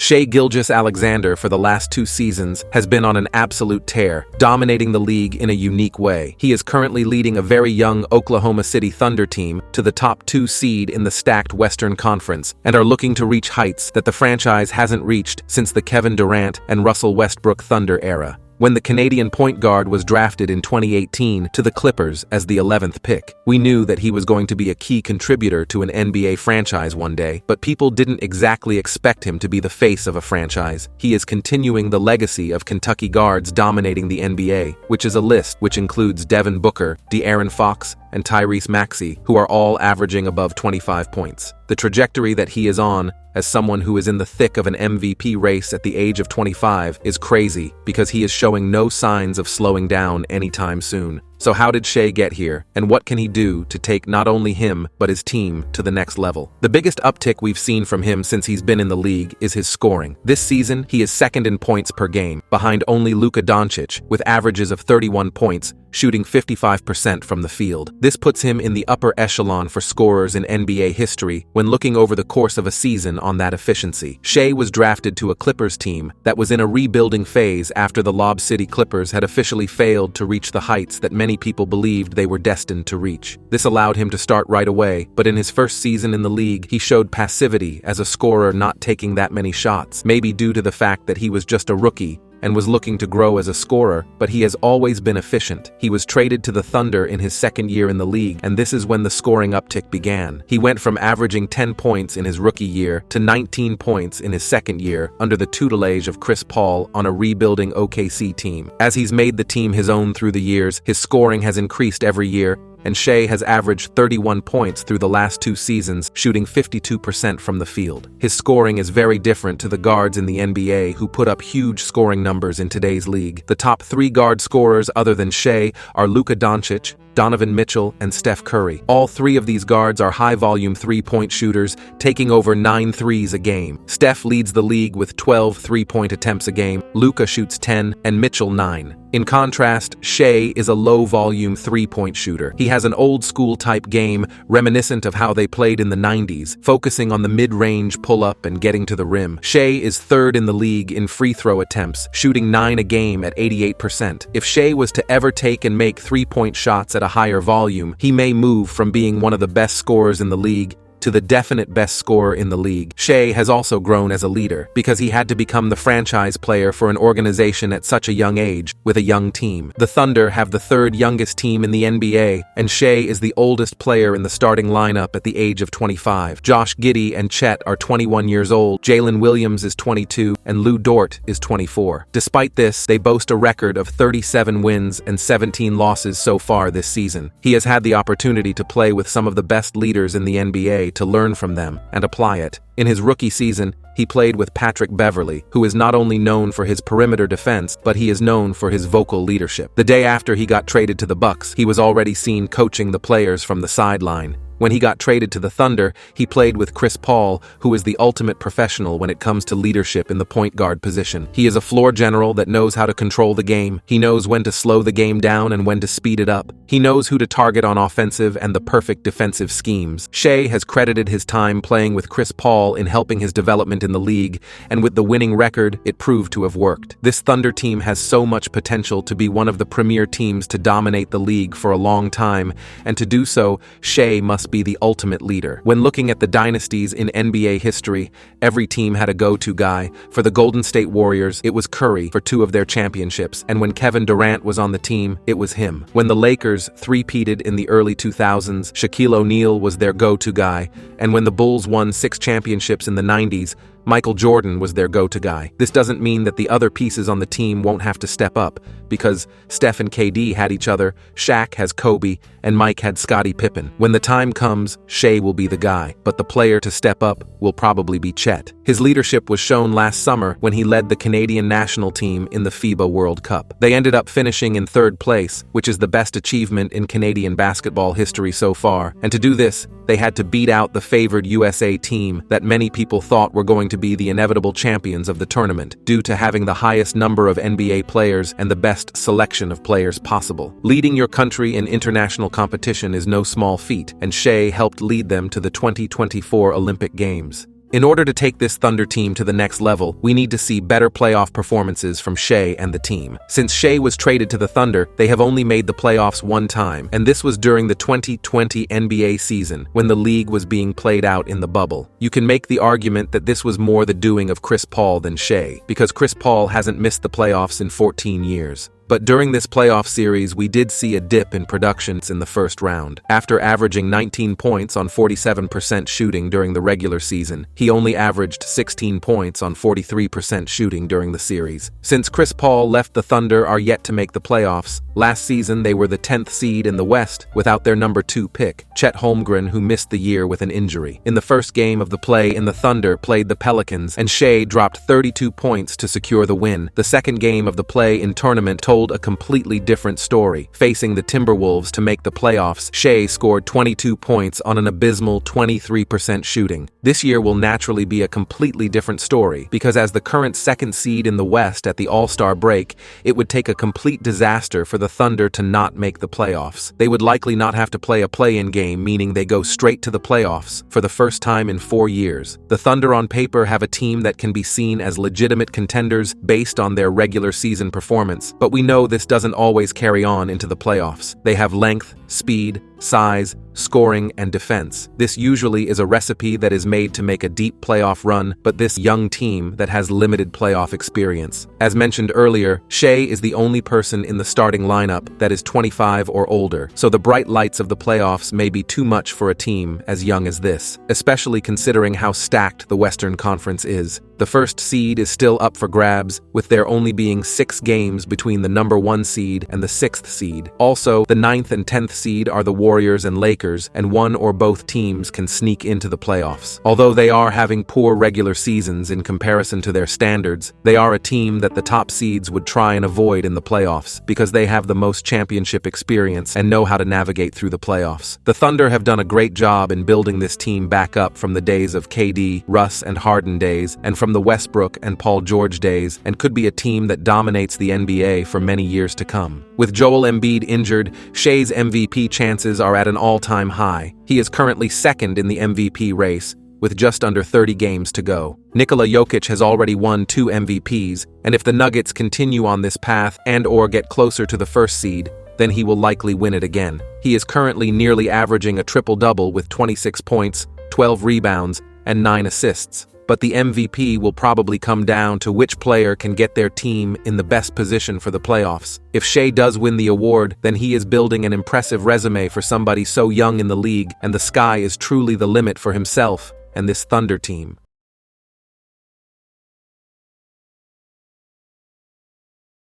Shai Gilgeous-Alexander for the last 2 seasons has been on an absolute tear, dominating the league in a unique way. He is currently leading a very young Oklahoma City Thunder team to the top 2 seed in the stacked Western Conference and are looking to reach heights that the franchise hasn't reached since the Kevin Durant and Russell Westbrook Thunder era, when the Canadian point guard was drafted in 2018 to the Clippers as the 11th pick. We knew that he was going to be a key contributor to an NBA franchise one day, but people didn't exactly expect him to be the face of a franchise. He is continuing the legacy of Kentucky guards dominating the NBA, which is a list which includes Devin Booker, De'Aaron Fox, and Tyrese Maxey, who are all averaging above 25 points. The trajectory that he is on, as someone who is in the thick of an MVP race at the age of 25, is crazy because he is showing no signs of slowing down anytime soon. So how did Shai get here, and what can he do to take not only him but his team to the next level? The biggest uptick we've seen from him since he's been in the league is his scoring. This season, he is second in points per game, behind only Luka Doncic, with averages of 31 points, shooting 55% from the field. This puts him in the upper echelon for scorers in NBA history when looking over the course of a season on that efficiency. Shai was drafted to a Clippers team that was in a rebuilding phase after the Lob City Clippers had officially failed to reach the heights that many people believed they were destined to reach. This allowed him to start right away, but in his first season in the league, he showed passivity as a scorer, not taking that many shots, maybe due to the fact that he was just a rookie and was looking to grow as a scorer, but he has always been efficient. He was traded to the Thunder in his second year in the league, and this is when the scoring uptick began. He went from averaging 10 points in his rookie year to 19 points in his second year under the tutelage of Chris Paul on a rebuilding OKC team. As he's made the team his own through the years, his scoring has increased every year, and Shai has averaged 31 points through the last 2 seasons, shooting 52% from the field. His scoring is very different to the guards in the NBA who put up huge scoring numbers in today's league. The top 3 guard scorers other than Shai are Luka Doncic, Donovan Mitchell, and Steph Curry. All 3 of these guards are high-volume 3-point shooters, taking over 9 threes a game. Steph leads the league with 12 3-point attempts a game, Luka shoots 10, and Mitchell 9. In contrast, Shai is a low-volume 3-point shooter. He has an old-school type game reminiscent of how they played in the 90s, focusing on the mid-range pull-up and getting to the rim. Shai is 3rd in the league in free throw attempts, shooting 9 a game at 88%. If Shai was to ever take and make 3-point shots at a higher volume, he may move from being one of the best scorers in the league to the definite best scorer in the league. Shai has also grown as a leader because he had to become the franchise player for an organization at such a young age with a young team. The Thunder have the 3rd youngest team in the NBA, and Shai is the oldest player in the starting lineup at the age of 25. Josh Giddey and Chet are 21 years old, Jalen Williams is 22, and Lou Dort is 24. Despite this, they boast a record of 37 wins and 17 losses so far this season. He has had the opportunity to play with some of the best leaders in the NBA to learn from them and apply it. In his rookie season, he played with Patrick Beverley, who is not only known for his perimeter defense, but he is known for his vocal leadership. The day after he got traded to the Bucks, he was already seen coaching the players from the sideline. When he got traded to the Thunder, he played with Chris Paul, who is the ultimate professional when it comes to leadership in the point guard position. He is a floor general that knows how to control the game. He knows when to slow the game down and when to speed it up. He knows who to target on offensive and the perfect defensive schemes. Shai has credited his time playing with Chris Paul in helping his development in the league, and with the winning record, it proved to have worked. This Thunder team has so much potential to be one of the premier teams to dominate the league for a long time, and to do so, Shai must be the ultimate leader. When looking at the dynasties in NBA history, every team had a go-to guy. For the Golden State Warriors, it was Curry for 2 of their championships, and when Kevin Durant was on the team, it was him. When the Lakers three-peated in the early 2000s, Shaquille O'Neal was their go-to guy, and when the Bulls won 6 championships in the 90s, Michael Jordan was their go-to guy. This doesn't mean that the other pieces on the team won't have to step up, because Steph and KD had each other, Shaq has Kobe, and Mike had Scottie Pippen. When the time comes, Shai will be the guy, but the player to step up will probably be Chet. His leadership was shown last summer when he led the Canadian national team in the FIBA World Cup. They ended up finishing in 3rd place, which is the best achievement in Canadian basketball history so far, and to do this, they had to beat out the favored USA team that many people thought were going to be the inevitable champions of the tournament, due to having the highest number of NBA players and the best selection of players possible. Leading your country in international competition is no small feat, and Shai helped lead them to the 2024 Olympic Games. In order to take this Thunder team to the next level, we need to see better playoff performances from Shai and the team. Since Shai was traded to the Thunder, they have only made the playoffs one time, and this was during the 2020 NBA season, when the league was being played out in the bubble. You can make the argument that this was more the doing of Chris Paul than Shai, because Chris Paul hasn't missed the playoffs in 14 years. But during this playoff series, we did see a dip in productions in the first round. After averaging 19 points on 47% shooting during the regular season, he only averaged 16 points on 43% shooting during the series. Since Chris Paul left, the Thunder are yet to make the playoffs. Last season, they were the 10th seed in the West without their number 2 pick, Chet Holmgren, who missed the year with an injury. In the first game of the play-in, the Thunder played the Pelicans, and Shai dropped 32 points to secure the win. The second game of the play-in tournament told a completely different story. Facing the Timberwolves to make the playoffs, Shai scored 22 points on an abysmal 23% shooting. This year will naturally be a completely different story, because as the current second seed in the West at the All-Star break, it would take a complete disaster for the Thunder to not make the playoffs. They would likely not have to play a play-in game, meaning they go straight to the playoffs for the first time in 4 years. The Thunder on paper have a team that can be seen as legitimate contenders based on their regular season performance, but we know this doesn't always carry on into the playoffs. They have length, speed, size, scoring, and defense. This usually is a recipe that is made to make a deep playoff run, but this young team that has limited playoff experience. As mentioned earlier, Shai is the only person in the starting lineup that is 25 or older, so the bright lights of the playoffs may be too much for a team as young as this, especially considering how stacked the Western Conference is. The first seed is still up for grabs, with there only being 6 games between the number 1 seed and the 6th seed. Also, the 9th and 10th seed are the Warriors and Lakers, and one or both teams can sneak into the playoffs. Although they are having poor regular seasons in comparison to their standards, they are a team that the top seeds would try and avoid in the playoffs, because they have the most championship experience and know how to navigate through the playoffs. The Thunder have done a great job in building this team back up from the days of KD, Russ, and Harden days, and from the Westbrook and Paul George days, and could be a team that dominates the NBA for many years to come. With Joel Embiid injured, Shai's MVP chances are at an all-time high. He is currently second in the MVP race, with just under 30 games to go. Nikola Jokic has already won 2 MVPs, and if the Nuggets continue on this path and/or get closer to the first seed, then he will likely win it again. He is currently nearly averaging a triple-double with 26 points, 12 rebounds, and 9 assists. But the MVP will probably come down to which player can get their team in the best position for the playoffs. If Shai does win the award, then he is building an impressive resume for somebody so young in the league, and the sky is truly the limit for himself and this Thunder team.